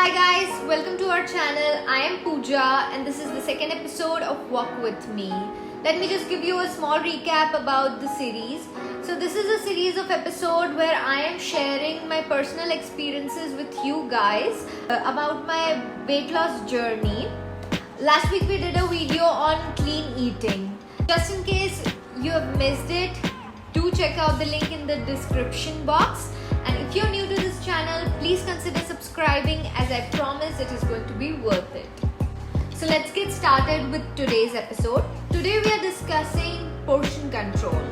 Hi guys, welcome to our channel. I am Pooja and this is the second episode of Walk With Me. Let me just give you a small recap about the series. So this is a series of episodes where I am sharing my personal experiences with you guys about my weight loss journey. Last week we did a video on clean eating. Just in case you have missed it, do check out the link in the description box. And if you're new to this channel, please consider subscribing, as I promise it is going to be worth it. So let's get started with today's episode. Today we are discussing portion control.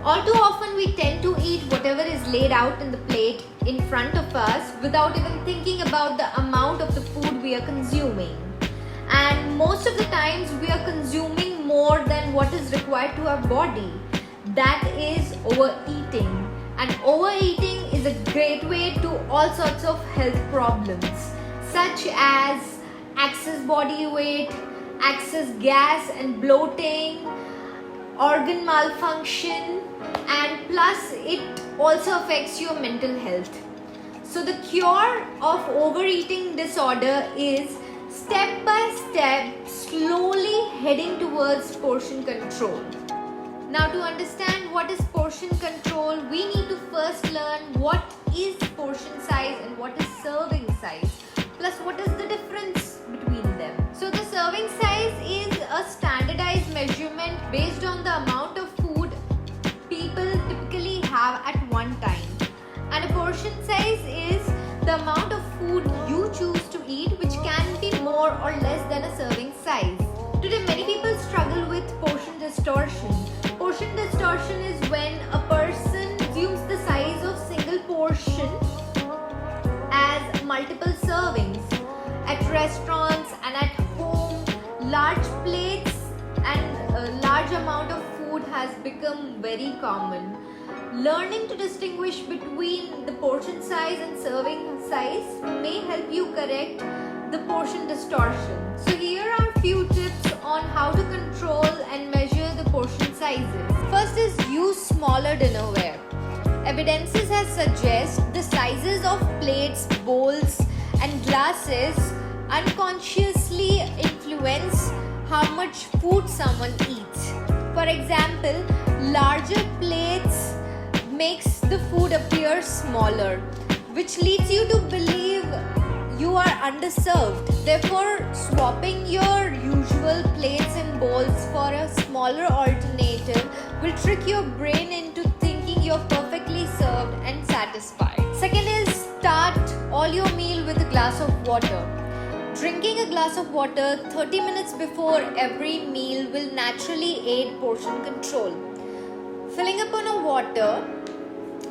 All too often we tend to eat whatever is laid out in the plate in front of us without even thinking about the amount of the food we are consuming. And most of the times we are consuming more than what is required to our body. That is overeating. And overeating is a great way to all sorts of health problems such as excess body weight, excess gas and bloating, organ malfunction, and plus it also affects your mental health. So the cure of overeating disorder is step by step slowly heading towards portion control. Now, to understand what is portion control, we need to first learn what is portion size and what is serving size, plus what is the difference between them. So the serving size is a standardized measurement based on the amount of food people typically have at one time. And a portion size is the amount of food you choose to eat, which can be more or less than a serving size. Today, many people struggle with portion distortion. Portion distortion is when a person consumes the size of single portion as multiple servings. At restaurants and at home, large plates and a large amount of food has become very common. Learning to distinguish between the portion size and serving size may help you correct the portion distortion. So here are a few tips on how to control and measure the portion sizes. First is use smaller dinnerware. Evidences has suggested the sizes of plates, bowls and glasses unconsciously influence how much food someone eats. For example, larger plates makes the food appear smaller, which leads you to believe you are underserved. Therefore, swapping your usual plates and bowls for a smaller alternative will trick your brain into thinking you're perfectly served and satisfied. Second is start all your meal with a glass of water. Drinking a glass of water 30 minutes before every meal will naturally aid portion control. Filling up on a water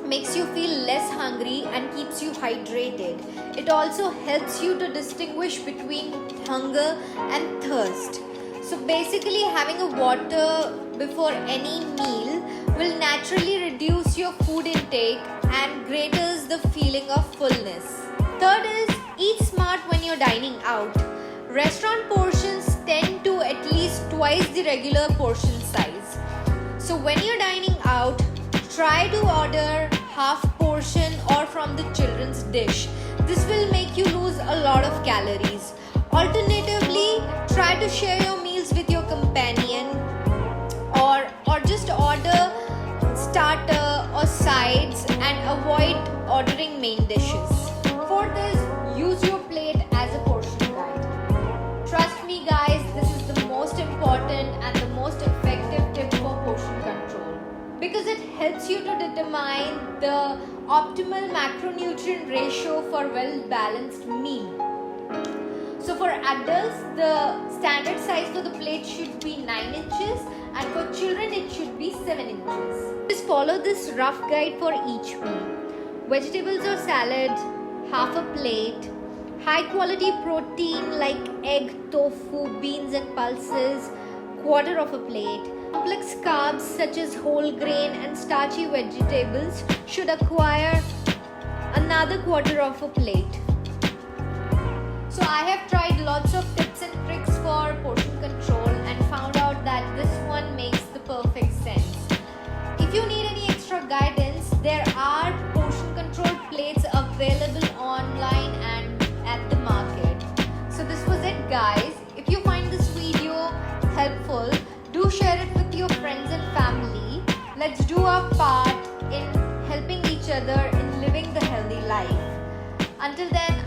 makes you feel less hungry and keeps you hydrated. It also helps you to distinguish between hunger and thirst. So basically, having a water before any meal will naturally reduce your food intake and greaters the feeling of fullness. Third is eat smart when you're dining out. Restaurant portions tend to at least twice the regular portion size. So when you're dining out, try to order half portion or from the children's dish. This will make you lose a lot of calories. Alternatively, try to share your meals with your companion or just order starter or sides and avoid ordering main dishes. Fourth is use your plate as a portion guide. Trust me guys, this is the most important and the most effective tip for portion control, because it helps you to determine the optimal macronutrient ratio for well-balanced meal. So for adults, the standard size for the plate should be 9 inches and for children it should be 7 inches. Just follow this rough guide for each meal. Vegetables or salad, half a plate. High quality protein like egg, tofu, beans and pulses, quarter of a plate. Complex carbs such as whole grain and starchy vegetables should acquire another quarter of a plate. So I have tried lots of tips and tricks for portion control and found out that this one makes the perfect sense. If you need any extra guidance, there are portion control plates available online and helpful, do share it with your friends and family. Let's do our part in helping each other in living the healthy life. Until then,